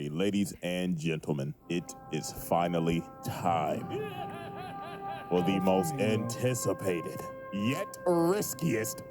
Alrighty, ladies and gentlemen, it is finally time for the most anticipated, yet riskiest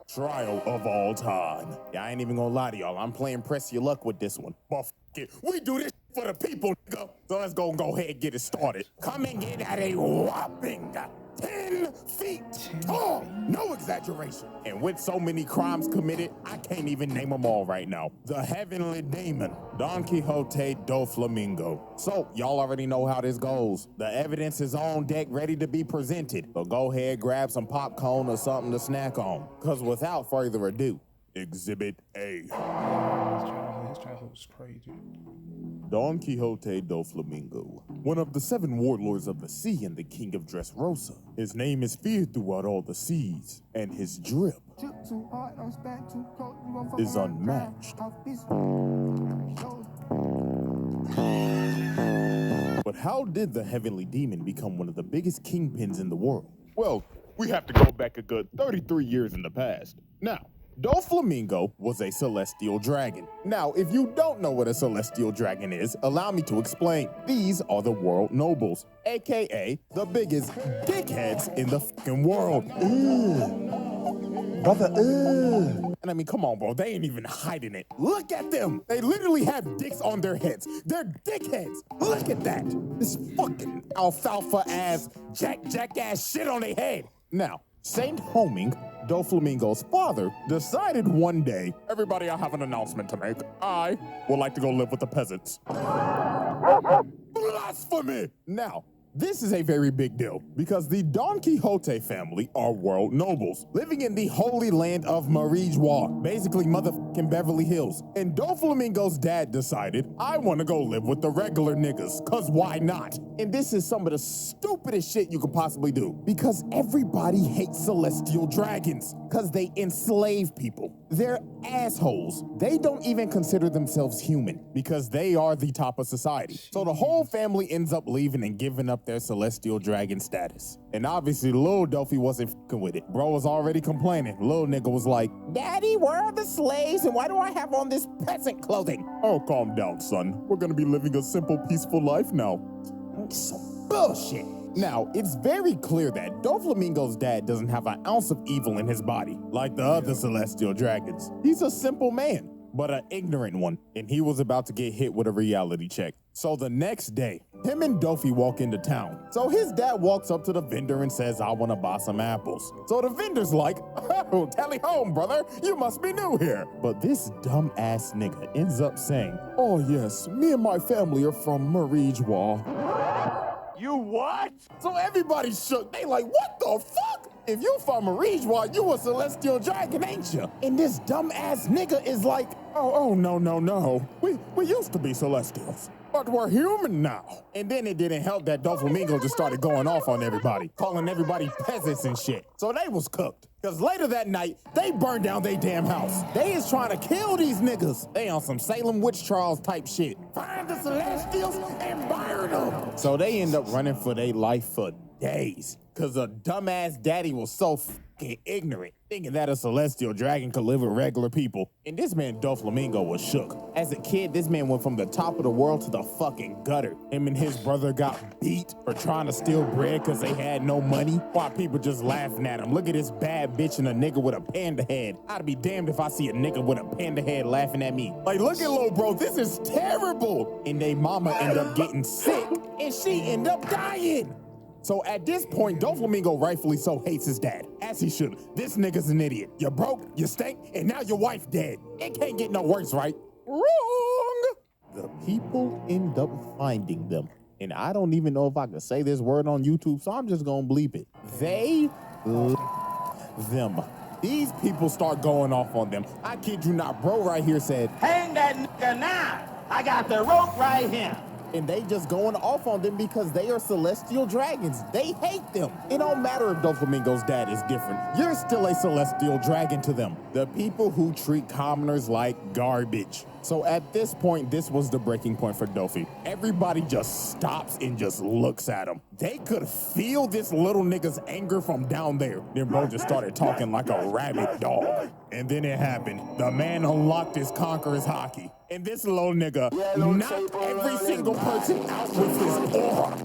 trial of all time. Yeah, I ain't even gonna lie to y'all. I'm playing press your luck with this one. But f it, we do this for the people, nigga. So let's go ahead and get it started. Coming in at a whopping 10 feet tall. No exaggeration. And with so many crimes committed, I can't even name them all right now. The heavenly demon, Don Quixote Doflamingo. So, y'all already know how this goes. The evidence is on deck, ready to be presented. So go ahead, grab some popcorn or something to snack on. Because without further ado, Exhibit A. His childhood was crazy. Don Quixote Doflamingo, one of the 7 warlords of the sea and the king of Dressrosa. His name is feared throughout all the seas, and his drip is unmatched. But how did the heavenly demon become one of the biggest kingpins in the world? Well, we have to go back a good 33 years in the past. Now, Doflamingo was a celestial dragon. Now, if you don't know what a celestial dragon is, allow me to explain. These are the world nobles, aka the biggest dickheads in the fucking world. Brother, And I mean, come on, bro, they ain't even hiding it. Look at them. They literally have dicks on their heads. They're dickheads. Look at that. This fucking alfalfa ass, jackass shit on their head. Now, Saint Homing, Doflamingo's father, decided one day, everybody, I have an announcement to make. I would like to go live with the peasants. Blasphemy! Now, this is a very big deal because the Don Quixote family are world nobles living in the holy land of Marijois, basically motherfucking Beverly Hills. And Doflamingo's dad decided, I want to go live with the regular niggas, cause why not? And this is some of the stupidest shit you could possibly do because everybody hates celestial dragons cause they enslave people. They're assholes. They don't even consider themselves human because they are the top of society. So the whole family ends up leaving and giving up their celestial dragon status. And obviously, Lil Dofi wasn't fucking with it. Bro was already complaining. Lil nigga was like, Daddy, where are the slaves and why do I have on this peasant clothing? Oh, calm down, son. We're gonna be living a simple, peaceful life now. Some bullshit. Now, it's very clear that Doflamingo's dad doesn't have an ounce of evil in his body, like the other celestial dragons. He's a simple man, but an ignorant one, and he was about to get hit with a reality check. So the next day, him and Dofi walk into town. So his dad walks up to the vendor and says, I want to buy some apples. So the vendor's like, oh, tally home, brother, you must be new here. But this dumb-ass nigga ends up saying, oh yes, me and my family are from Marijois. You what? So everybody shook. They like, what the fuck? If you from Marijois, you a celestial dragon, ain't you? And this dumb-ass nigga is like, oh, no. We used to be celestials, but we're human now. And then it didn't help that Doflamingo just started going off on everybody, calling everybody peasants and shit. So they was cooked. Cause later that night, they burned down their damn house. They is trying to kill these niggas. They on some Salem witch trials type shit. Find the celestials and burn them. So they end up running for their life for days. Cause a dumbass daddy was so fucking ignorant, thinking that a celestial dragon could live with regular people. And this man Doflamingo was shook. As a kid, this man went from the top of the world to the fucking gutter. Him and his brother got beat for trying to steal bread cause they had no money, while people just laughing at him. Look at this bad bitch and a nigga with a panda head. I'd be damned if I see a nigga with a panda head laughing at me. Like, look at Lil Bro, this is terrible. And they mama end up getting sick and she end up dying. So at this point, Doflamingo rightfully so hates his dad, as he should. This nigga's an idiot. You broke, you stink, and now your wife dead. It can't get no worse, right? Wrong! The people end up finding them. And I don't even know if I can say this word on YouTube, so I'm just gonna bleep it. They them. These people start going off on them. I kid you not, bro right here said, hang that nigga now! I got the rope right here! And they just going off on them because they are celestial dragons. They hate them. It don't matter if Doflamingo's dad is different. You're still a celestial dragon to them. The people who treat commoners like garbage. So at this point, this was the breaking point for Dofi. Everybody just stops and just looks at him. They could feel this little nigga's anger from down there. Then bro just started talking like a rabid dog. And then it happened. The man unlocked his conqueror's hockey. And this little nigga knocked every single person out with his aura.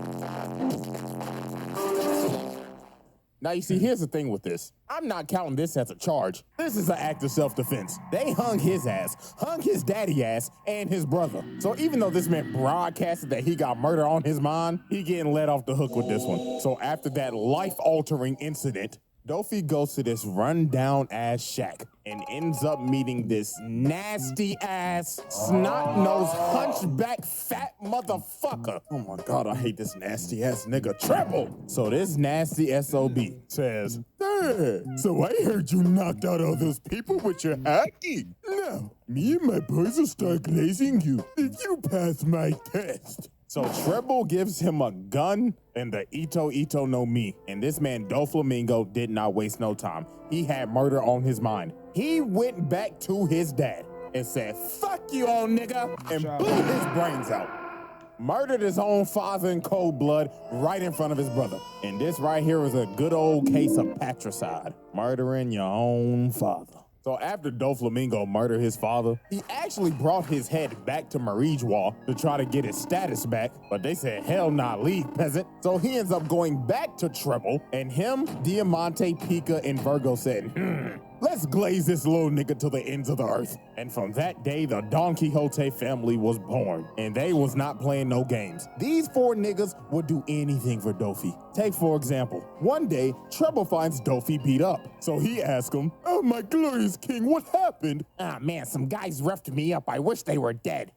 Now, you see, here's the thing with this. I'm not counting this as a charge. This is an act of self-defense. They hung his ass, hung his daddy ass, and his brother. So even though this man broadcasted that he got murder on his mind, he getting let off the hook with this one. So after that life-altering incident, Dofi goes to this run-down-ass shack and ends up meeting this nasty-ass, snot-nosed, hunchback, fat motherfucker. Oh my God, I hate this nasty-ass nigga, Treble. So this nasty SOB says, "Hey, so I heard you knocked out all those people with your hockey. Now, me and my boys will start glazing you if you pass my test." So Treble gives him a gun and the Ito Ito no Mi. And this man, Doflamingo, did not waste no time. He had murder on his mind. He went back to his dad and said, "Fuck you, old nigga," and blew his brains out. Murdered his own father in cold blood right in front of his brother. And this right here is a good old case of patricide. Murdering your own father. So after Doflamingo murdered his father, he actually brought his head back to Marijuana to try to get his status back, but they said, "Hell nah, leave, peasant." So he ends up going back to Treble, and him, Diamante, Pika, and Virgo said, "Let's glaze this little nigga to the ends of the earth." And from that day, the Don Quixote family was born, and they was not playing no games. These four niggas would do anything for Dofi. Take, for example, one day, Treble finds Dofi beat up. So he asks him, "Oh, my glorious king, what happened?" "Ah, man, some guys roughed me up. I wish they were dead."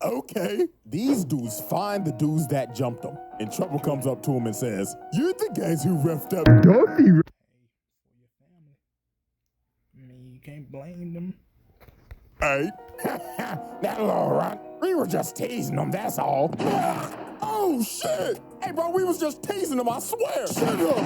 Okay. These dudes find the dudes that jumped them. And Treble comes up to him and says, "You're the guys who roughed up Dofi." You can't blame them. Hey. That little runt. We were just teasing them, that's all. Oh, shit. Hey, bro, we was just teasing them, I swear. Shut up.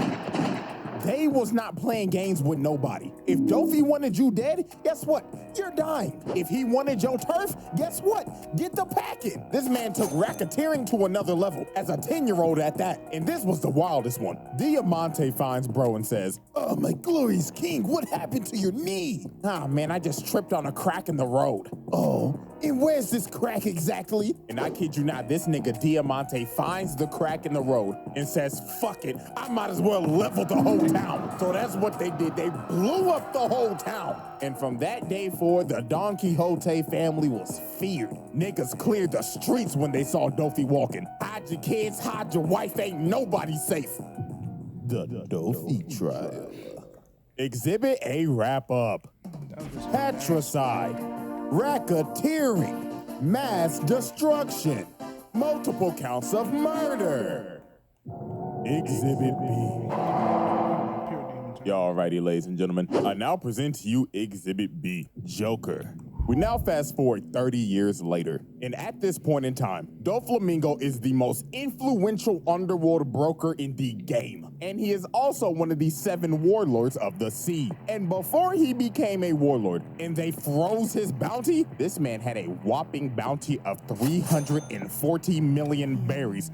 They was not playing games with nobody. If Dofi wanted you dead, guess what? You're dying. If he wanted your turf, guess what? Get the packing. This man took racketeering to another level, as a 10-year-old at that. And this was the wildest one. Diamante finds bro and says, "Oh, my glorious king, what happened to your knee?" "Ah, man, I just tripped on a crack in the road." "Oh, and where's this crack exactly?" And I kid you not, this nigga Diamante finds the crack in the road and says, "Fuck it, I might as well level the whole town." So that's what they did. They blew up the whole town. And from that day forward, the Don Quixote family was feared. Niggas cleared the streets when they saw Dofi walking. Hide your kids, hide your wife, ain't nobody safe. The Dofi trial. Exhibit A wrap up. Patricide, racketeering, mass destruction, multiple counts of murder. Exhibit B. Y'all righty, ladies and gentlemen. I now present to you Exhibit B, Joker. We now fast forward 30 years later, and at this point in time, Doflamingo is the most influential underworld broker in the game, and he is also one of the 7 warlords of the sea. And before he became a warlord and they froze his bounty, this man had a whopping bounty of 340 million berries.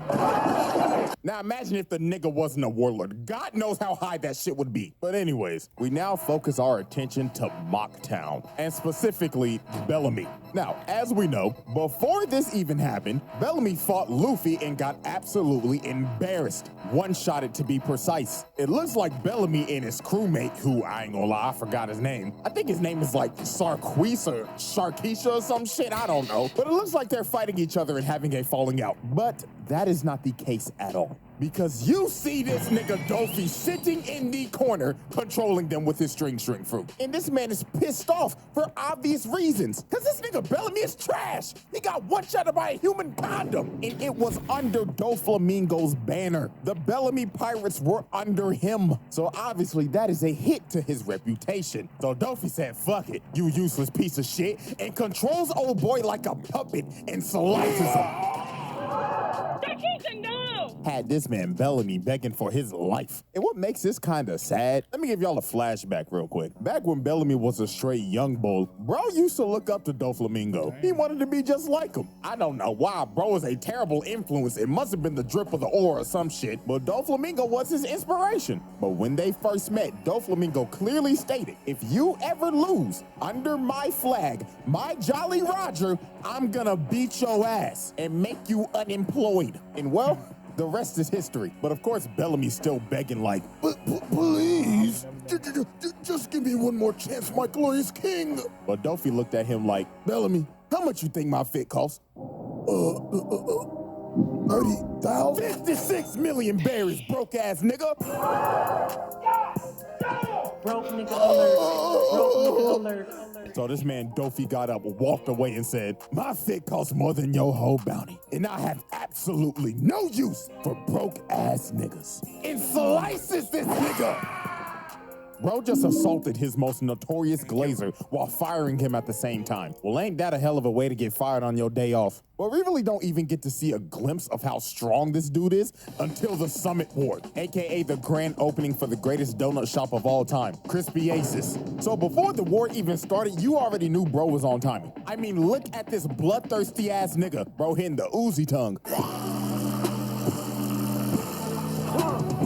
Now imagine if the nigga wasn't a warlord. God knows how high that shit would be. But anyways, we now focus our attention to Mocktown, and specifically Bellamy. Now, as we know, before this even happened, Bellamy fought Luffy and got absolutely embarrassed. One-shotted to be precise. It looks like Bellamy and his crewmate, who I ain't gonna lie, I forgot his name. I think his name is like Sarquise or Sharkeisha or some shit, I don't know. But it looks like they're fighting each other and having a falling out. But that is not the case at all. Because you see this nigga Dofi sitting in the corner, controlling them with his string fruit. And this man is pissed off for obvious reasons. Because this nigga Bellamy is trash. He got one-shotted by a human condom. And it was under Doflamingo's banner. The Bellamy pirates were under him. So obviously that is a hit to his reputation. So Dofi said, "Fuck it, you useless piece of shit," and controls old boy like a puppet and slices him. Sarkeesian, no! had this man Bellamy begging for his life. And what makes this kind of sad, let me give y'all a flashback real quick. Back when Bellamy was a straight young bull, bro used to look up to Doflamingo. He wanted to be just like him. I don't know why, bro was a terrible influence. It must have been the drip of the aura or some shit, but Doflamingo was his inspiration. But when they first met, Doflamingo clearly stated, if you ever lose under my flag, my Jolly Roger, I'm gonna beat your ass and make you unemployed. And well, the rest is history. But of course, Bellamy's still begging like, please, just give me one more chance, my glorious king. But Dofi looked at him like, Bellamy, how much you think my fit costs? 30,000? 56 million berries, broke ass nigga. Broke nigga alert. Broke nigga alert. So this man Dofi got up, walked away and said, my fit costs more than your whole bounty. And I have absolutely no use for broke ass niggas. And slices this nigga. Bro just assaulted his most notorious glazer while firing him at the same time. Well, ain't that a hell of a way to get fired on your day off? But we really don't even get to see a glimpse of how strong this dude is until the Summit Board, aka the grand opening for the greatest donut shop of all time, Crispy Aces. So before the war even started, you already knew bro was on timing. I mean, look at this bloodthirsty ass nigga, bro hitting the Uzi tongue.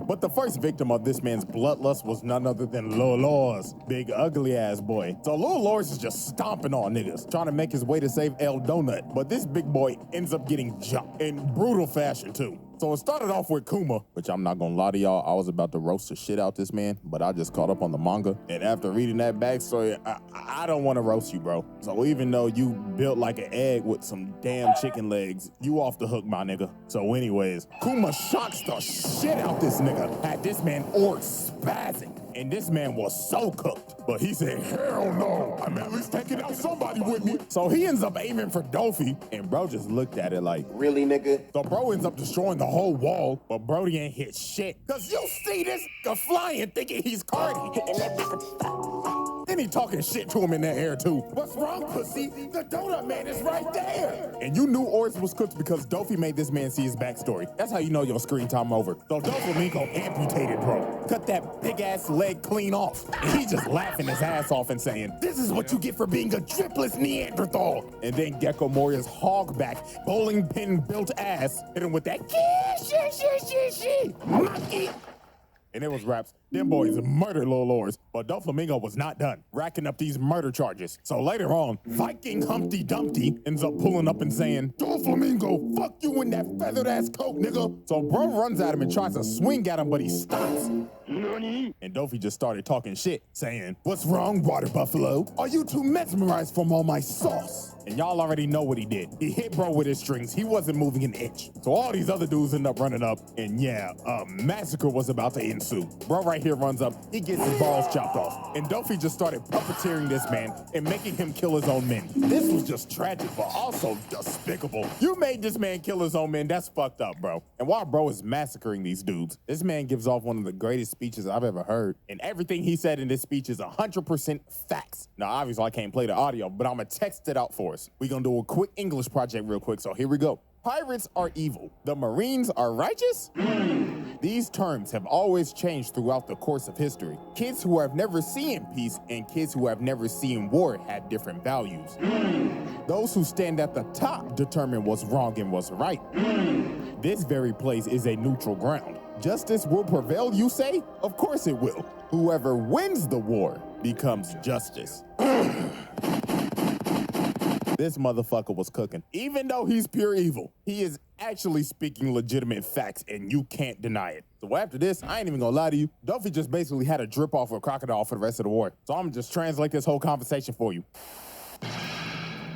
But the first victim of this man's bloodlust was none other than Lil Lors, big ugly ass boy. So Lil Lors is just stomping on niggas, trying to make his way to save El Donut. But this big boy ends up getting jumped in brutal fashion too. So it started off with Kuma, which I'm not gonna lie to y'all, I was about to roast the shit out this man, but I just caught up on the manga. And after reading that backstory, I don't wanna roast you, bro. So even though you built like an egg with some damn chicken legs, you off the hook, my nigga. So anyways, Kuma shocks the shit out this nigga, had this man orc spazzing. And this man was so cooked. But he said, hell no, I'm at least taking out somebody with me. So he ends up aiming for Dofi, and bro just looked at it like, really, nigga? So bro ends up destroying the whole wall, but Brody ain't hit shit. Cause you see this nigga flying thinking he's Cardi. Then he talking shit to him in the air too. What's wrong, pussy? The donut man is right there. And you knew Oris was cooked because Dofi made this man see his backstory. That's how you know your screen time over. So Doflamingo amputated bro. Cut that big ass leg clean off. And he just laughing his ass off and saying, this is what you get for being a dripless Neanderthal. And then Gecko Moria's hogback, bowling pin built ass hit him with that monkey. And it was raps. Them boys murdered Lil Lors, but Doflamingo was not done, racking up these murder charges. So later on, Viking Humpty Dumpty ends up pulling up and saying, Doflamingo, fuck you in that feathered ass coat, nigga. So bro runs at him and tries to swing at him, but he stops. And Dofi just started talking shit, saying, what's wrong, water buffalo? Are you too mesmerized from all my sauce? And y'all already know what he did. He hit bro with his strings. He wasn't moving an inch. So all these other dudes end up running up, and yeah, a massacre was about to ensue. Bro right here runs up, he gets his balls chopped off. And Dofi just started puppeteering this man and making him kill his own men. This was just tragic, but also despicable. You made this man kill his own men, that's fucked up, bro. And while bro is massacring these dudes, this man gives off one of the greatest speeches I've ever heard. And everything he said in this speech is 100% facts. Now, obviously I can't play the audio, but I'm gonna text it out for us. We're gonna do a quick English project real quick, so here we go. Pirates are evil. The Marines are righteous? These terms have always changed throughout the course of history. Kids who have never seen peace and kids who have never seen war have different values. Those who stand at the top determine what's wrong and what's right. This very place is a neutral ground. Justice will prevail, you say? Of course it will. Whoever wins the war becomes justice. This motherfucker was cooking. Even though he's pure evil, he is actually speaking legitimate facts, and you can't deny it. So after this, I ain't even gonna lie to you, Dofi just basically had a drip off of a crocodile for the rest of the war. So I'm gonna just translate this whole conversation for you.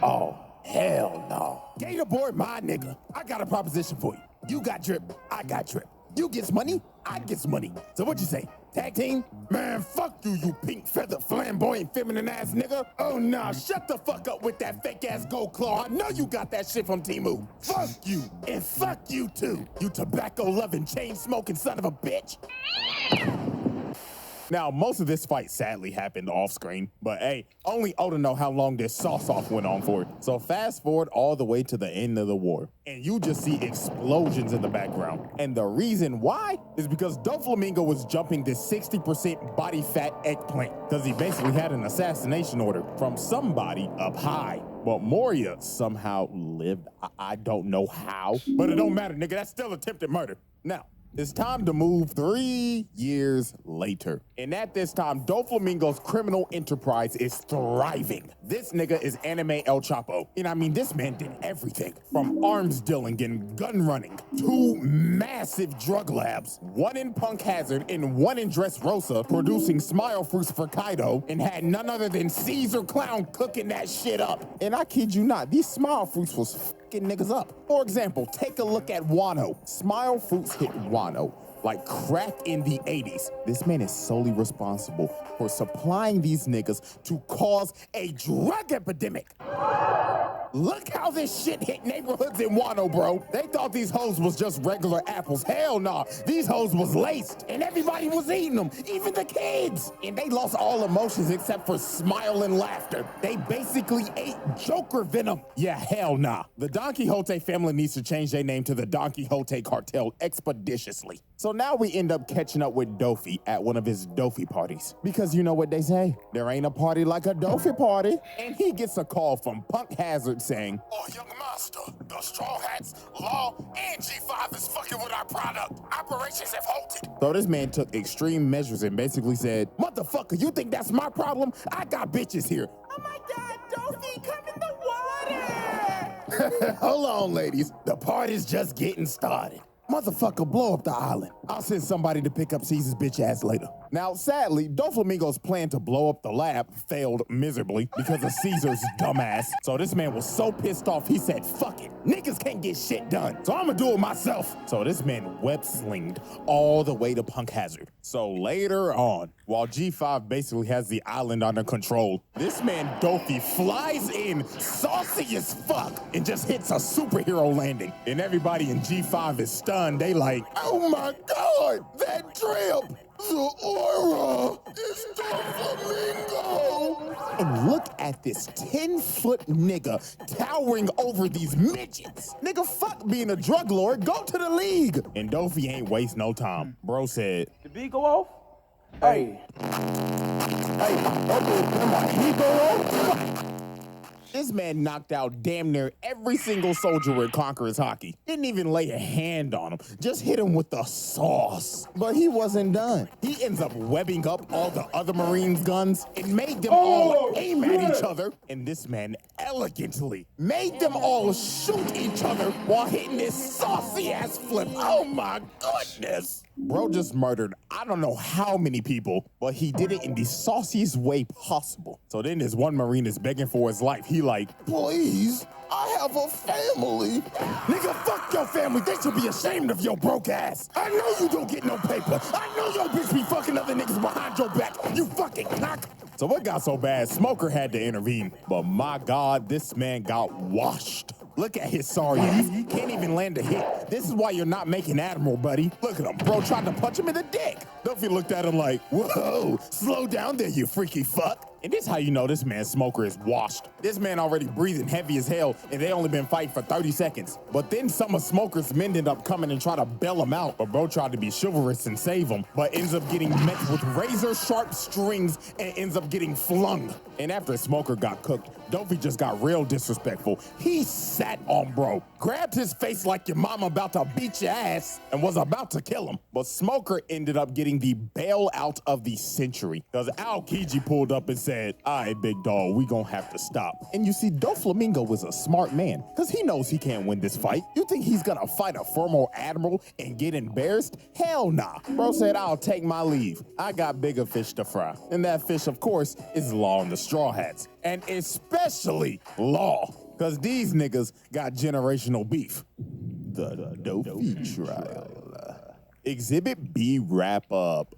Oh, hell no. Gator boy, my nigga. I got a proposition for you. You got drip, I got drip. You gets money, I gets money. So what you say? Tag team? Man, fuck you, you pink feather flamboyant feminine ass nigga. Oh nah, shut the fuck up with that fake ass gold claw. I know you got that shit from Temu. Fuck you, and fuck you too, you tobacco loving chain smoking son of a bitch. Now, most of this fight sadly happened off screen, but hey, only Oda know how long this sauce-off went on for. So fast forward all the way to the end of the war, and you just see explosions in the background. And the reason why is because Doflamingo was jumping this 60% body fat eggplant, because he basically had an assassination order from somebody up high. But Moria somehow lived. I don't know how, but it don't matter, nigga. That's still attempted murder. Now, it's time to move 3 years later. And at this time, Doflamingo's criminal enterprise is thriving. This nigga is anime El Chapo. And I mean, this man did everything from arms dealing and gun running to massive drug labs. One in Punk Hazard and one in Dressrosa, producing smile fruits for Kaido, and had none other than Caesar Clown cooking that shit up. And I kid you not, these smile fruits was fucking niggas up. For example, take a look at Wano. Smile fruits hit Wano like crack in the 80s. This man is solely responsible for supplying these niggas to cause a drug epidemic. Look how this shit hit neighborhoods in Wano, bro. They thought these hoes was just regular apples. Hell nah. These hoes was laced, and everybody was eating them, even the kids. And they lost all emotions except for smile and laughter. They basically ate Joker venom. Yeah, hell nah. The Don Quixote family needs to change their name to the Don Quixote cartel expeditiously. So now we end up catching up with Dofi at one of his Dofi parties. Because you know what they say, there ain't a party like a Dofi party. And he gets a call from Punk Hazard saying, "Oh, young master, the Straw Hats, Law, and G5 is fucking with our product. Operations have halted." So this man took extreme measures and basically said, "Motherfucker, you think that's my problem? I got bitches here." "Oh my God, Dofi, come in the water." Hold on, ladies. The party's just getting started. Motherfucker, blow up the island. I'll send somebody to pick up Caesar's bitch ass later. Now, sadly, Doflamingo's plan to blow up the lab failed miserably because of Caesar's dumbass. So this man was so pissed off, he said, "Fuck it. Niggas can't get shit done, so I'ma do it myself." So this man web-slinged all the way to Punk Hazard. So later on, while G5 basically has the island under control, this man Dofi flies in saucy as fuck and just hits a superhero landing. And everybody in G5 is stunned. They like, "Oh my God, that drip! The aura is Doflamingo!" And look at this 10-foot nigga towering over these midgets. Nigga, fuck being a drug lord, go to the league. And Dofi ain't waste no time. Bro said, The beat go off? Hey. Hey, okay, come on. He go off? this man knocked out damn near every single soldier with Conqueror's Hockey. Didn't even lay a hand on him, just hit him with the sauce. But he wasn't done. He ends up webbing up all the other Marines' guns and made them all aim at each other. And this man elegantly made them all shoot each other while hitting this saucy ass flip. Oh my goodness. Bro just murdered I don't know how many people, but he did it in the sauciest way possible. So then this one Marine is begging for his life. He like, "Please, I have a family." Nigga, fuck your family. They should be ashamed of your broke ass. I know you don't get no paper. I know your bitch be fucking other niggas behind your back. You fucking cock. So what got so bad, Smoker had to intervene. But my God, this man got washed. Look at his sorry ass. Can't even land a hit. This is why you're not making Admiral, buddy. Look at him. Bro tried to punch him in the dick. Duffy looked at him like, "Whoa, slow down there, you freaky fuck." And this how you know this man Smoker is washed. This man already breathing heavy as hell, and they only been fighting for 30 seconds. But then some of Smoker's men ended up coming and try to bail him out. But bro tried to be chivalrous and save him, but ends up getting met with razor sharp strings and ends up getting flung. And after Smoker got cooked, Dopey just got real disrespectful. He sat on bro, grabbed his face like your mama about to beat your ass, and was about to kill him. But Smoker ended up getting the bailout of the century, because Aokiji pulled up and said, "All right, big dog, we gonna have to stop." And you see, Doflamingo was a smart man, because he knows he can't win this fight. You think he's gonna fight a former admiral and get embarrassed? Hell nah. Bro said, "I'll take my leave. I got bigger fish to fry." And that fish, of course, is Law and the Straw Hats. And especially Law, because these niggas got generational beef. The Dofi trial. Exhibit B wrap up.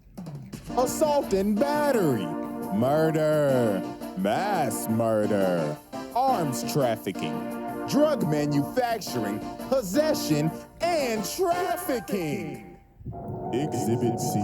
Assault and battery. Murder, mass murder, arms trafficking, drug manufacturing, possession, and trafficking. Exhibit C.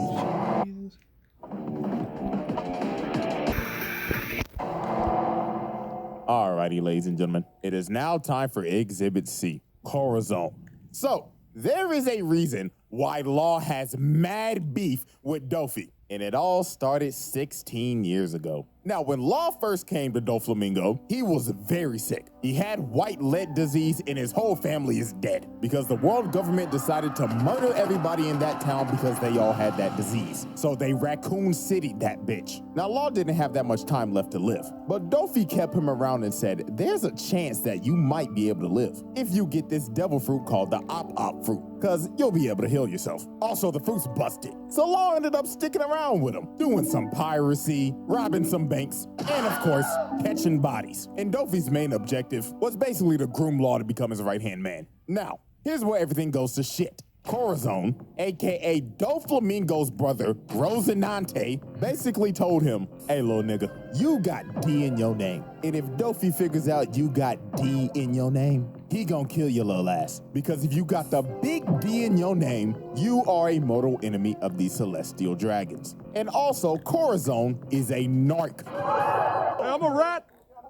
Alrighty, ladies and gentlemen, it is now time for Exhibit C, Corazon. So, there is a reason why Law has mad beef with Dofi, and it all started 16 years ago. Now, when Law first came to Doflamingo, he was very sick. He had white lead disease and his whole family is dead because the world government decided to murder everybody in that town because they all had that disease. So they Raccoon City'd that bitch. Now, Law didn't have that much time left to live, but Dofi kept him around and said, there's a chance that you might be able to live if you get this devil fruit called the Op fruit, because you'll be able to heal yourself. Also, the fruit's busted. So Law ended up sticking around with him, doing some piracy, robbing some banks, and of course, catching bodies. And Dofi's main objective was basically to groom Law to become his right-hand man. Now, here's where everything goes to shit. Corazon, aka Doflamingo's brother, Rosinante, basically told him, hey, little nigga, you got D in your name. And if Dofi figures out you got D in your name, he gonna kill your little ass. Because if you got the big D in your name, you are a mortal enemy of the celestial dragons. And also, Corazon is a narc. Hey, I'm a rat.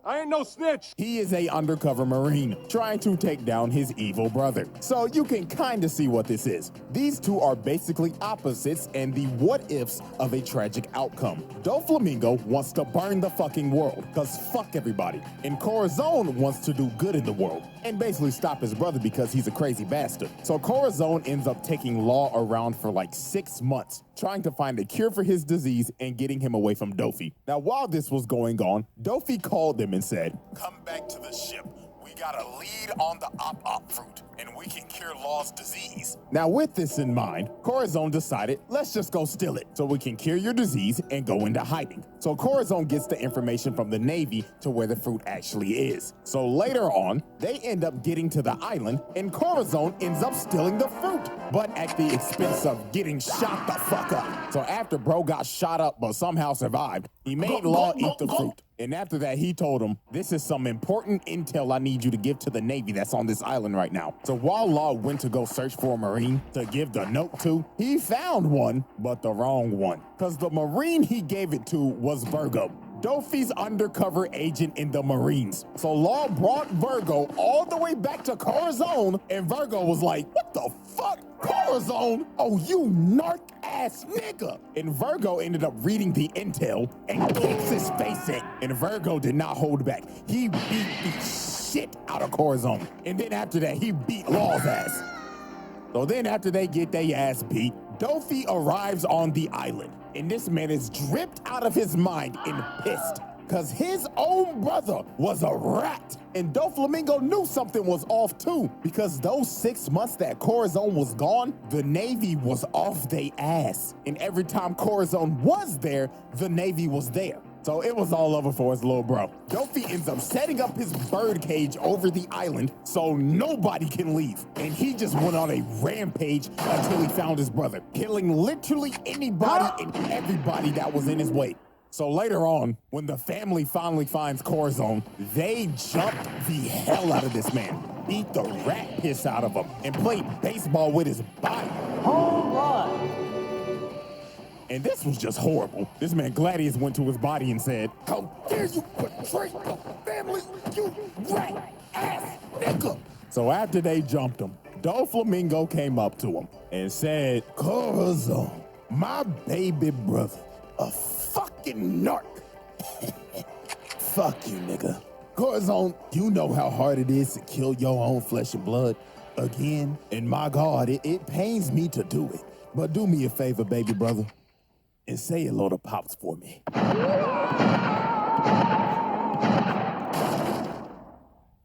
I ain't no snitch. He is a undercover Marine trying to take down his evil brother. So you can kind of see what this is. These two are basically opposites and the what-ifs of a tragic outcome. Doflamingo wants to burn the fucking world, cause fuck everybody. And Corazon wants to do good in the world and basically stop his brother because he's a crazy bastard. So Corazon ends up taking Law around for like 6 months, trying to find a cure for his disease and getting him away from Dofi. Now, while this was going on, Dofi called them and said, come back to the ship. We got a lead on the Op fruit, and we can cure Law's disease. Now, with this in mind, Corazon decided, let's just go steal it so we can cure your disease and go into hiding. So Corazon gets the information from the Navy to where the fruit actually is. So later on, they end up getting to the island, and Corazon ends up stealing the fruit, but at the expense of getting shot the fuck up. So after bro got shot up but somehow survived, he made Law eat the fruit. And after that, he told him, this is some important intel I need you to give to the Navy that's on this island right now. So while Law went to go search for a Marine to give the note to, he found one, but the wrong one. Because the Marine he gave it to was Virgo, Dofi's undercover agent in the Marines. So Law brought Virgo all the way back to Corazon, and Virgo was like, what the fuck? Corazon? Oh, you narc-ass nigga. And Virgo ended up reading the intel and kicks his face in. And Virgo did not hold back. He beat the shit out of Corazon. And then after that, he beat Law's ass. So then after they get their ass beat, Dofi arrives on the island. And this man is dripped out of his mind and pissed, because his own brother was a rat. And Doflamingo knew something was off too, because those 6 months that Corazon was gone, the Navy was off they ass. And every time Corazon was there, the Navy was there. So it was all over for his little bro. Dofi ends up setting up his bird cage over the island so nobody can leave. And he just went on a rampage until he found his brother, killing literally anybody and everybody that was in his way. So later on, when the family finally finds Corazon, they jumped the hell out of this man, beat the rat piss out of him, and played baseball with his body. Home run. And this was just horrible. This man Gladius went to his body and said, how dare you betray the family, you rat-ass nigga. So after they jumped him, Doflamingo came up to him and said, Corazon, my baby brother, a fucking narc. Fuck you, nigga. Corazon, you know how hard it is to kill your own flesh and blood again? And my God, it pains me to do it. But do me a favor, baby brother, and say hello to Pops for me.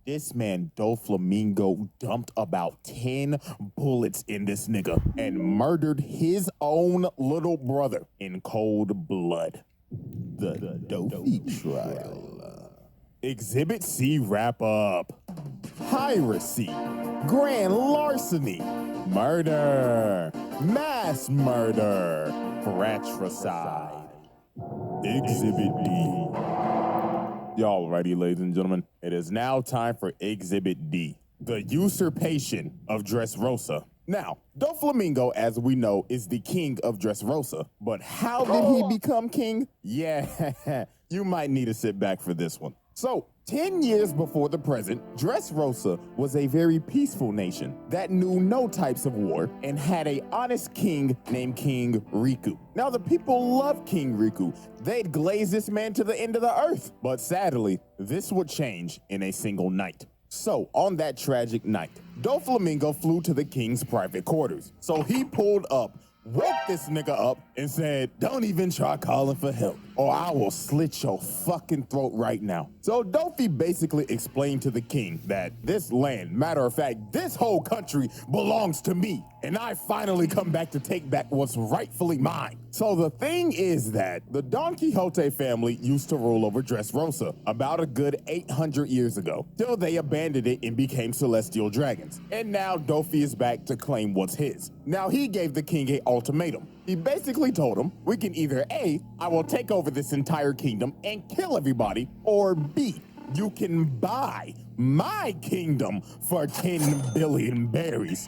This man, Doflamingo, dumped about 10 bullets in this nigga and murdered his own little brother in cold blood. The Dofi trial. Exhibit C wrap up. Piracy, grand larceny, murder, mass murder, fratricide. Exhibit D. Y'all ready, ladies and gentlemen? It is now time for Exhibit D, the usurpation of Dressrosa. Now, Doflamingo, as we know, is the king of Dressrosa. But how did he become king? Yeah, you might need to sit back for this one. So, 10 years before the present, Dressrosa was a very peaceful nation that knew no types of war and had an honest king named King Riku. Now, the people loved King Riku. They'd glaze this man to the end of the earth. But sadly, this would change in a single night. So, on that tragic night, Doflamingo flew to the king's private quarters. So he pulled up, woke this nigga up, and said, "Don't even try calling for help, or I will slit your fucking throat right now." So Dofi basically explained to the king that this land, matter of fact, this whole country belongs to me, and I finally come back to take back what's rightfully mine. So the thing is that the Don Quixote family used to rule over Dressrosa about a good 800 years ago, till they abandoned it and became celestial dragons. And now Dofi is back to claim what's his. Now he gave the king an ultimatum. He basically told him, we can either A, I will take over this entire kingdom and kill everybody, or B, you can buy my kingdom for 10 billion berries.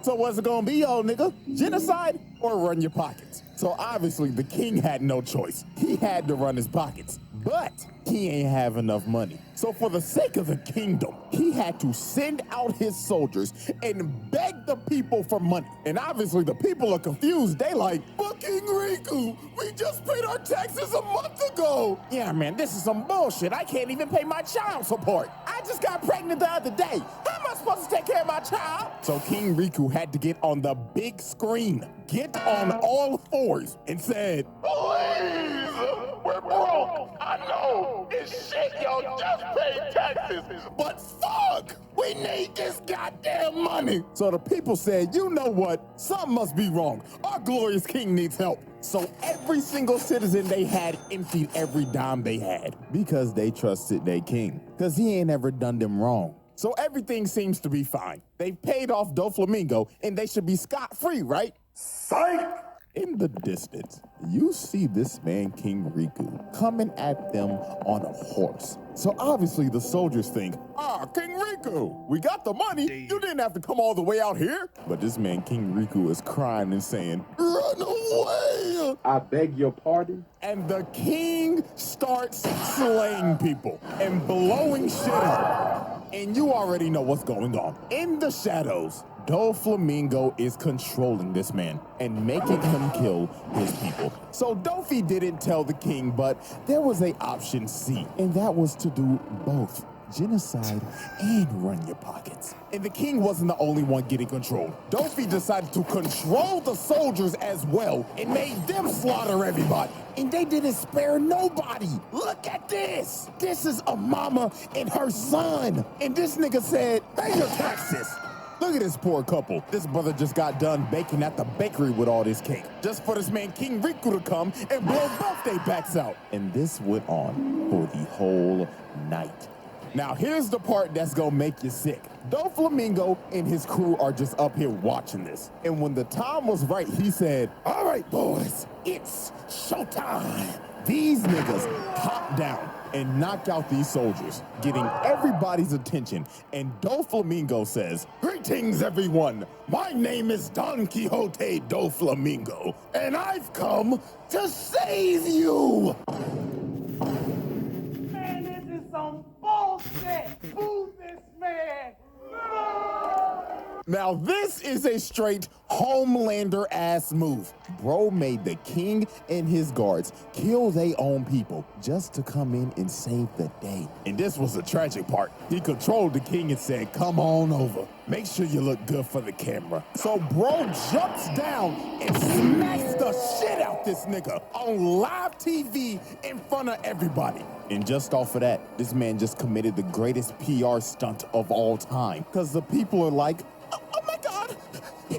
So what's it gonna be, old nigga? Genocide or run your pockets? So obviously the king had no choice. He had to run his pockets, but he ain't have enough money. So for the sake of the kingdom, he had to send out his soldiers and beg the people for money. And obviously the people are confused. They like, but King Riku, we just paid our taxes a month ago. Yeah, man, this is some bullshit. I can't even pay my child support. I just got pregnant the other day. How am I supposed to take care of my child? So King Riku had to get on the big screen, get on all fours, and said, Please, we're broke. I know. It's shit, y'all just paid taxes. But fuck, we need this goddamn money. So the people said, you know what? Something must be wrong. Our glorious king needs help. So every single citizen they had emptied every dime they had because they trusted their king. Because he ain't ever done them wrong. So everything seems to be fine. They've paid off Doflamingo and they should be scot-free, right? Psych! In the distance, you see this man, King Riku, coming at them on a horse. So obviously the soldiers think, King Riku, we got the money. You didn't have to come all the way out here. But this man, King Riku, is crying and saying, run away. I beg your pardon? And the king starts slaying people and blowing shit up. And you already know what's going on. In the shadows, Doflamingo is controlling this man and making him kill his people. So Dofi didn't tell the king, but there was an option C, and that was to do both. Genocide and run your pockets. And the king wasn't the only one getting control. Dofi decided to control the soldiers as well and made them slaughter everybody. And they didn't spare nobody. Look at this. This is a mama and her son. And this nigga said, pay your taxes. Look at this poor couple. This brother just got done baking at the bakery with all this cake, just for this man King Riku to come and blow both their backs out. And this went on for the whole night. Now, here's the part that's gonna make you sick. Doflamingo and his crew are just up here watching this. And when the time was right, he said, all right, boys, it's showtime. These niggas hop down and knock out these soldiers, getting everybody's attention. And Doflamingo says, greetings, everyone. My name is Don Quixote Doflamingo, and I've come to save you. Man, this is some bullshit. Who's this man? Now, this is a straight Homelander-ass move. Bro made the king and his guards kill their own people just to come in and save the day. And this was the tragic part. He controlled the king and said, come on over. Make sure you look good for the camera. So bro jumps down and smacks the shit out this nigga on live TV in front of everybody. And just off of that, this man just committed the greatest PR stunt of all time. Because the people are like, oh my God, he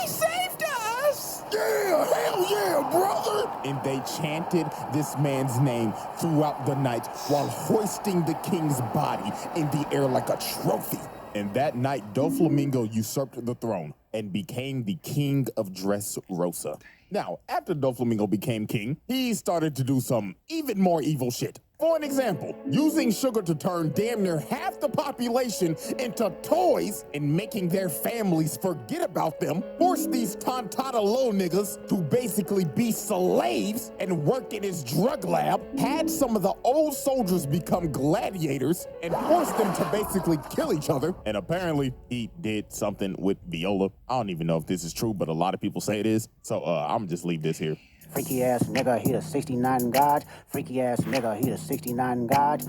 saved us! Yeah, hell yeah, brother! And they chanted this man's name throughout the night while hoisting the king's body in the air like a trophy. And that night, Doflamingo usurped the throne and became the king of Dressrosa. Now, after Doflamingo became king, he started to do some even more evil shit. For an example, using sugar to turn damn near half the population into toys and making their families forget about them forced these tontata low niggas to basically be slaves and work in his drug lab, had some of the old soldiers become gladiators, and forced them to basically kill each other. And apparently he did something with Viola. I don't even know if this is true, but a lot of people say it is. So I'm gonna just leave this here. Freaky ass nigga, he the 69 God. Freaky ass nigga, he the 69 God.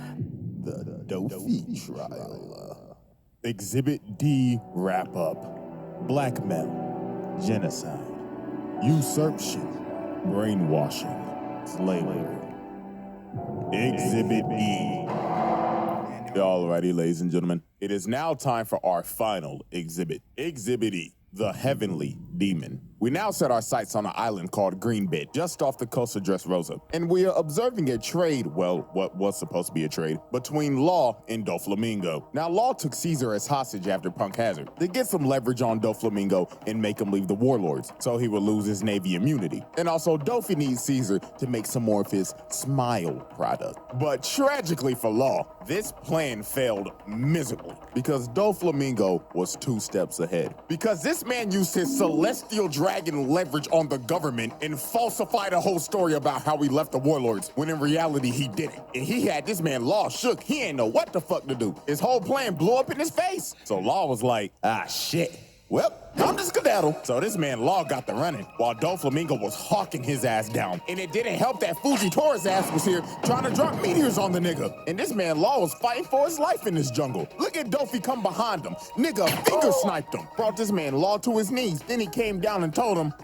The Dofi trial. Exhibit D wrap up. Blackmail, genocide, usurpation, brainwashing, slavery. Exhibit E. Alrighty, ladies and gentlemen, it is now time for our final exhibit. Exhibit E, the Heavenly Demon. We now set our sights on an island called Greenbed, just off the coast of Dressrosa, and we are observing a trade, well, what was supposed to be a trade, between Law and Doflamingo. Now, Law took Caesar as hostage after Punk Hazard to get some leverage on Doflamingo and make him leave the warlords, so he would lose his Navy immunity. And also, Dofi needs Caesar to make some more of his smile product. But tragically for Law, this plan failed miserably because Doflamingo was 2 steps ahead. Because this man used his celestial dragon leverage on the government and falsified a whole story about how he left the warlords, when in reality he didn't. And he had this man Law shook. He ain't know what the fuck to do. His whole plan blew up in his face. So Law was like, ah, shit. Well, I'm just skedaddle. So this man Law got the running while Doflamingo was hawking his ass down. And it didn't help that Fuji Taurus ass was here trying to drop meteors on the nigga. And this man Law was fighting for his life in this jungle. Look at Dofi come behind him. Nigga finger sniped him. Brought this man Law to his knees. Then he came down and told him,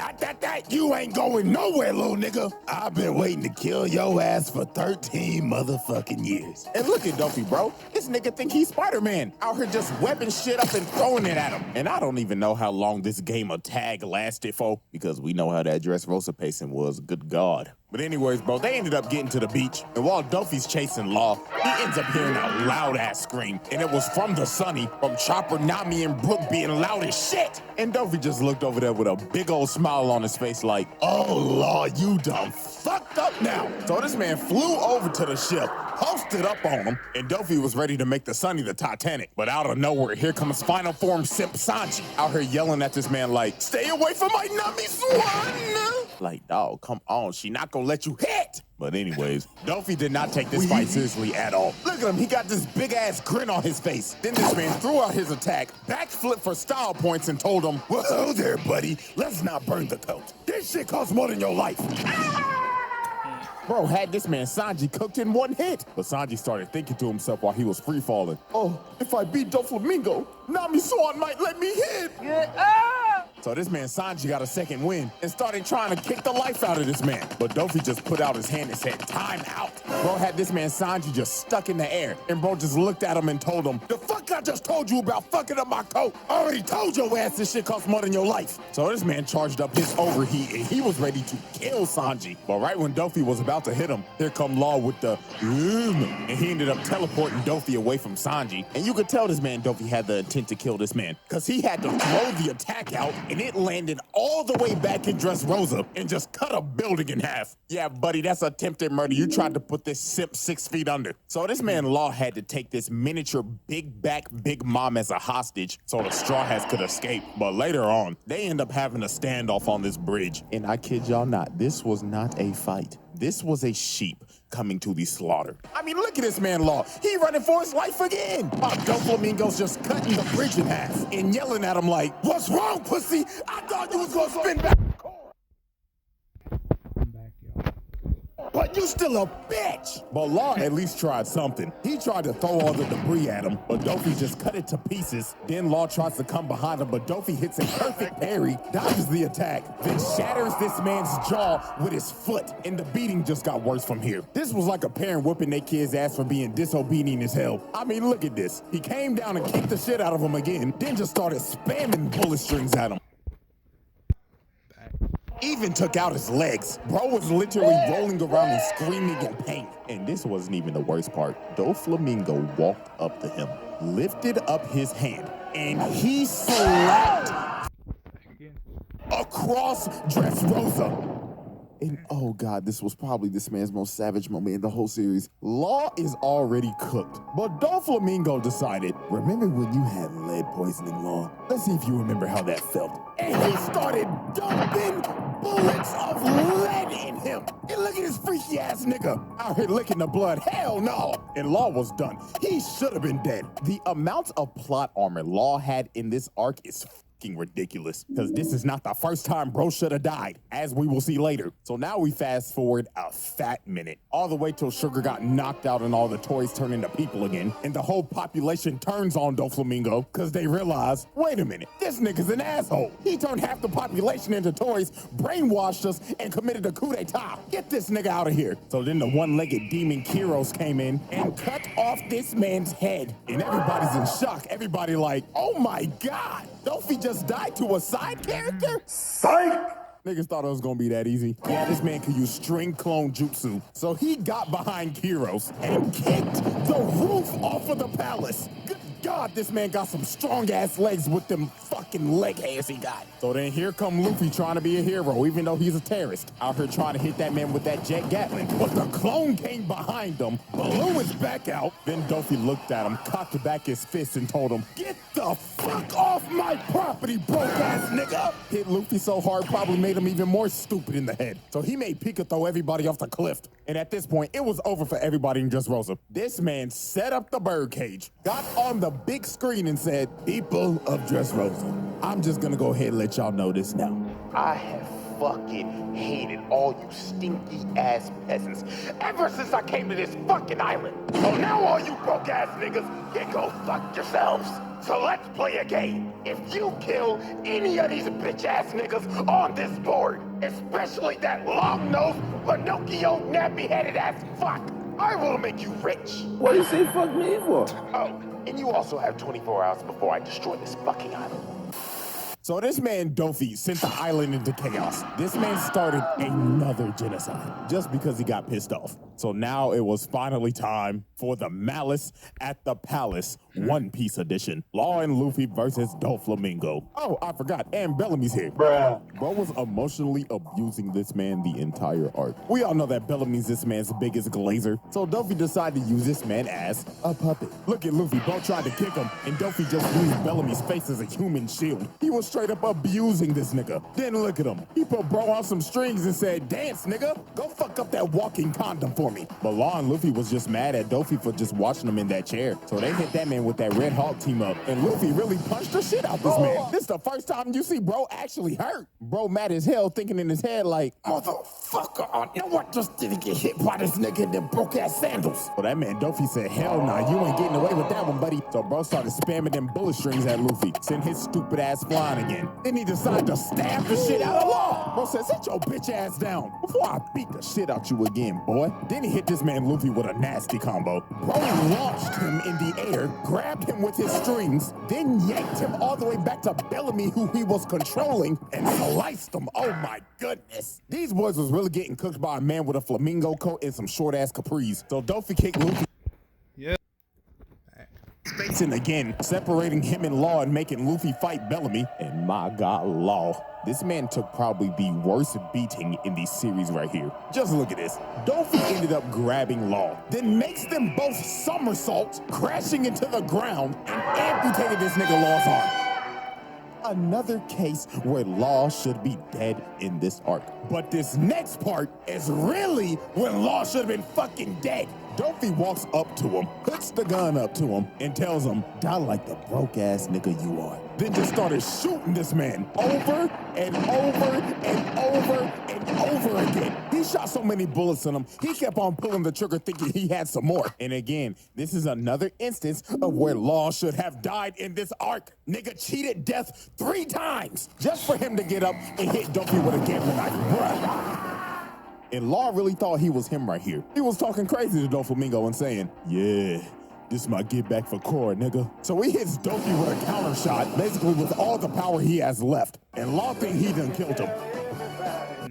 you ain't going nowhere, little nigga. I've been waiting to kill your ass for 13 motherfucking years. And look at Dofi, bro. This nigga think he's Spider-Man. Out here just webbing shit up and throwing it at him. And I don't even know how long this game of tag lasted for, because we know how that Dressrosa pacing was. Good God. But anyways, bro, they ended up getting to the beach, and while Dofi's chasing Law, he ends up hearing a loud-ass scream, and it was from the Sunny, from Chopper, Nami, and Brooke being loud as shit. And Dofi just looked over there with a big old smile on his face like, oh, Law, you done fucked up now. So this man flew over to the ship, posted up on him, and Dofi was ready to make the Sunny the Titanic. But out of nowhere, here comes final form Simp Sanji, out here yelling at this man like, stay away from my Nami Swan! Like, dog, come on, she not gonna let you hit. But anyways, Dofi did not take this fight seriously at all. Look at him, he got this big ass grin on his face. Then this man threw out his attack, backflip for style points, and told him, whoa there, buddy, let's not burn the coat. This shit costs more than your life. Bro had this man Sanji cooked in 1 hit. But Sanji started thinking to himself while he was free falling, oh, if I beat Doflamingo, Nami Swan might let me hit. So this man Sanji got a second win and started trying to kick the life out of this man. But Dofi just put out his hand and said, time out. Bro had this man Sanji just stuck in the air. And bro just looked at him and told him, the fuck I just told you about fucking up my coat? I already told your ass this shit costs more than your life. So this man charged up his overheat and he was ready to kill Sanji. But right when Dofi was about to hit him, here come Law with the and he ended up teleporting Dofi away from Sanji. And you could tell this man Dofi had the intent to kill this man, because he had to throw the attack out and it landed all the way back in Dressrosa and just cut a building in half. Yeah, buddy, that's attempted murder. You tried to put this simp 6 feet under. So this man Law had to take this miniature big back Big Mom as a hostage so the Straw Hats could escape. But later on, they end up having a standoff on this bridge. And I kid y'all not, this was not a fight. This was a sheep coming to the slaughter. I mean, look at this man Law. He running for his life again. While Doflamingo's just cutting the bridge in half and yelling at him like, what's wrong, pussy? I thought you was gonna spin back. But you still a bitch. But Law at least tried something. He tried to throw all the debris at him, but Dofi just cut it to pieces. Then Law tries to come behind him, but Dofi hits a perfect parry, dodges the attack, then shatters this man's jaw with his foot. And the beating just got worse from here. This was like a parent whooping their kid's ass for being disobedient as hell. I mean, look at this. He came down and kicked the shit out of him again, then just started spamming bullet strings at him. Even took out his legs. Bro was literally rolling around and screaming in pain. And this wasn't even the worst part. Doflamingo walked up to him, lifted up his hand, and he slapped across Dressrosa. And oh God, this was probably this man's most savage moment in the whole series. Law is already cooked, but Doflamingo decided, remember when you had lead poisoning, Law? Let's see if you remember how that felt. And he started dumping bullets of lead in him. And look at this freaky ass nigga out here licking the blood. Hell no. And Law was done. He should have been dead. The amount of plot armor Law had in this arc is ridiculous, because this is not the first time bro should have died, as we will see later. So now we fast forward a fat minute, all the way till Sugar got knocked out and all the toys turn into people again, and the whole population turns on Doflamingo because they realize, wait a minute, this nigga's an asshole. He turned half the population into toys, brainwashed us, and committed a coup d'etat. Get this nigga out of here. So then the one-legged demon Kiros came in and cut off this man's head, and everybody's in shock. Everybody like, oh my God, Dofi just died to a side character? Psych! Niggas thought it was gonna be that easy. Yeah, this man could use string clone jutsu. So he got behind Kiros and kicked the roof off of the palace. Good God, this man got some strong ass legs with them fucking leg hairs he got. So then here come Luffy trying to be a hero, even though he's a terrorist. Out here trying to hit that man with that jet Gatling. But the clone came behind him, blew his back out. Then Dofi looked at him, cocked back his fist and told him, get the fuck off my property, broke ass nigga. Hit Luffy so hard, probably made him even more stupid in the head. So he made Pika throw everybody off the cliff. And at this point, it was over for everybody in Just Rosa. This man set up the birdcage, got on the big screen and said, people of Just Rosa, I'm just gonna go ahead and let y'all know this now. I have fucking hated all you stinky ass peasants ever since I came to this fucking island. So now all you broke ass niggas can go fuck yourselves. So let's play a game. If you kill any of these bitch ass niggas on this board, especially that long-nosed, Pinocchio, nappy-headed ass fuck, I will make you rich. What do you say fuck me for? Oh, and you also have 24 hours before I destroy this fucking island. So this man Dofi sent the island into chaos. This man started another genocide just because he got pissed off. So now it was finally time for the Malice at the Palace One Piece edition. Law and Luffy versus Doflamingo. Oh, I forgot, and Bellamy's here. Bruh. Bro was emotionally abusing this man the entire arc. We all know that Bellamy's this man's biggest glazer, so Dofi decided to use this man as a puppet. Look at Luffy, bro tried to kick him, and Dofi just used Bellamy's face as a human shield. He was straight up abusing this nigga. Then look at him. He put bro on some strings and said, dance, nigga. Go fuck up that walking condom for me. But Law and Luffy was just mad at Dofi for just watching him in that chair. So they hit that man with that Red Hawk team up. And Luffy really punched the shit out this man. This is the first time you see bro actually hurt. Bro mad as hell, thinking in his head like, motherfucker, you know what? Just didn't get hit by this nigga in them broke ass sandals. Well, that man Dofi said, hell nah, you ain't getting away with that one, buddy. So bro started spamming them bullet strings at Luffy. Sent his stupid ass flying again. Then he decided to stab the shit out of Law. Bro said, sit your bitch ass down before I beat the shit out you again, boy. Then he hit this man Luffy with a nasty combo. Bro launched him in the air, grabbed him with his strings, then yanked him all the way back to Bellamy, who he was controlling, and sliced him. Oh my goodness. These boys was really getting cooked by a man with a flamingo coat and some short ass capris. So Dofi kicked Luffy. Yeah. Spacing again, separating him and Law and making Luffy fight Bellamy. And my God, Law. This man took probably the worst beating in the series right here. Just look at this. Dofi ended up grabbing Law, then makes them both somersaults, crashing into the ground, and amputated this nigga Law's arm. Another case where Law should be dead in this arc. But this next part is really when Law should have been fucking dead. Dofi walks up to him, puts the gun up to him, and tells him, die like the broke-ass nigga you are. Then just started shooting this man over and over and over and over again. He shot so many bullets in him, he kept on pulling the trigger thinking he had some more. And again, this is another instance of where Law should have died in this arc. Nigga cheated death 3 times just for him to get up and hit Dofi with a gambling knife. Bruh. And Law really thought he was him right here. He was talking crazy to Doflamingo and saying, yeah, this my get back for Korra, nigga. So he hits Dofi with a counter shot, basically with all the power he has left. And Law think he done killed him.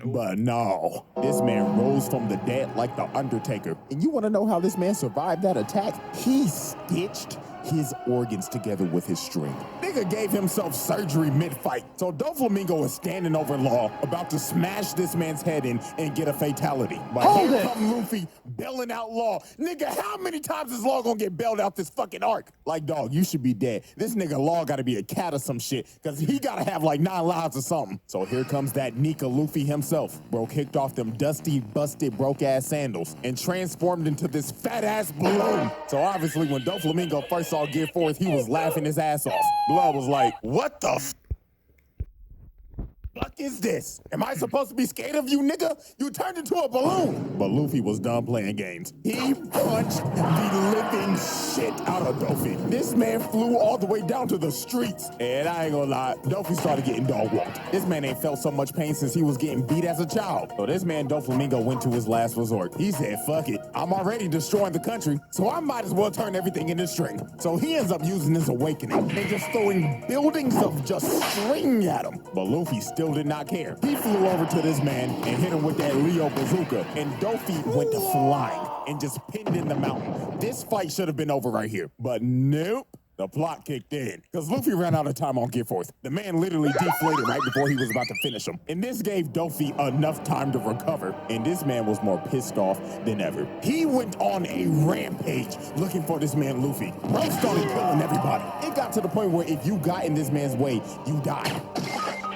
But no, this man rose from the dead like the Undertaker. And you want to know how this man survived that attack? He stitched his organs together with his string. Nigga gave himself surgery mid-fight. So Doflamingo is standing over Law, about to smash this man's head in and get a fatality. But here come Luffy bailing out Law. Nigga, how many times is Law gonna get bailed out this fucking arc? Like, dog, you should be dead. This nigga Law gotta be a cat or some shit, cause he gotta have like 9 lives or something. So here comes that Nika Luffy himself. Bro kicked off them dusty, busted, broke-ass sandals and transformed into this fat-ass balloon. So obviously when Doflamingo first saw Gear 4th, he was laughing his ass off. Blood was like, what the fuck is this? Am I supposed to be scared of you, nigga? You turned into a balloon. But Luffy was done playing games. He punched the living shit out of Dofi. This man flew all the way down to the streets. And I ain't gonna lie, Dofi started getting dog walked. This man ain't felt so much pain since he was getting beat as a child. So this man Doflamingo went to his last resort. He said, fuck it. I'm already destroying the country, so I might as well turn everything into string. So he ends up using his awakening and just throwing buildings of just string at him. But Luffy still did not care. He flew over to this man and hit him with that Leo bazooka, and Dofi went to flying and just pinned in the mountain. This fight should have been over right here, but nope. The plot kicked in, because Luffy ran out of time on Gear 4th. The man literally deflated right before he was about to finish him. And this gave Dofi enough time to recover, and this man was more pissed off than ever. He went on a rampage looking for this man Luffy. Bro started killing everybody. It got to the point where if you got in this man's way, you died.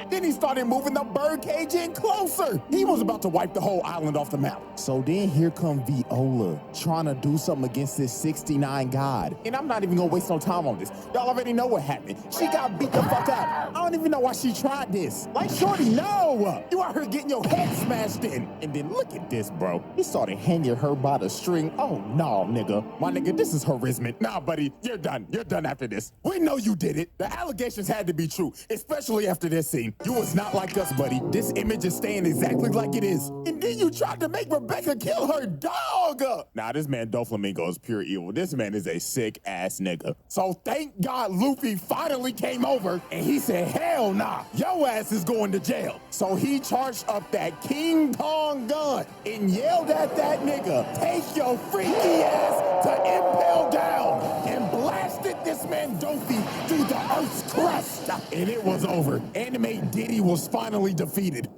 Then he started moving the bird cage in closer. He was about to wipe the whole island off the map. So then here come Viola trying to do something against this 69 god. And I'm not even gonna waste no time on this. Y'all already know what happened. She got beat the fuck up. I don't even know why she tried this. Like, shorty, no! You out here getting your head smashed in. And then look at this, bro. He started hanging her by the string. Oh, no, nigga. My nigga, this is harassment. Nah, buddy, you're done. You're done after this. We know you did it. The allegations had to be true, especially after this scene. You was not like us, buddy. This image is staying exactly like it is. And then you tried to make Rebecca kill her dog. Nah, this man Doflamingo is pure evil. This man is a sick ass nigga. So thank God Luffy finally came over and he said, hell nah, your ass is going to jail. So he charged up that King Kong gun and yelled at that nigga, take your freaky ass to impale down, and blasted this man Dofi through the earth's crust. And it was over. Anime Diddy was finally defeated.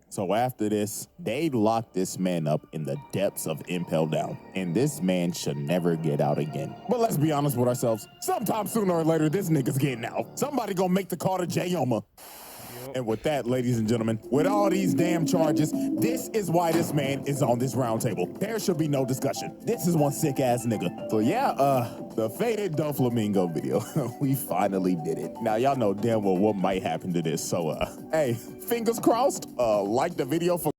So after this, they locked this man up in the depths of Impel Down, and this man should never get out again. But let's be honest with ourselves. Sometime sooner or later, this nigga's getting out. Somebody gonna make the call to Jayoma. And with that, ladies and gentlemen, with all these damn charges, this is why this man is on this round table. There should be no discussion. This is one sick ass nigga. So yeah, the faded Doflamingo video. We finally did it. Now y'all know damn well what might happen to this. So hey, fingers crossed, like the video for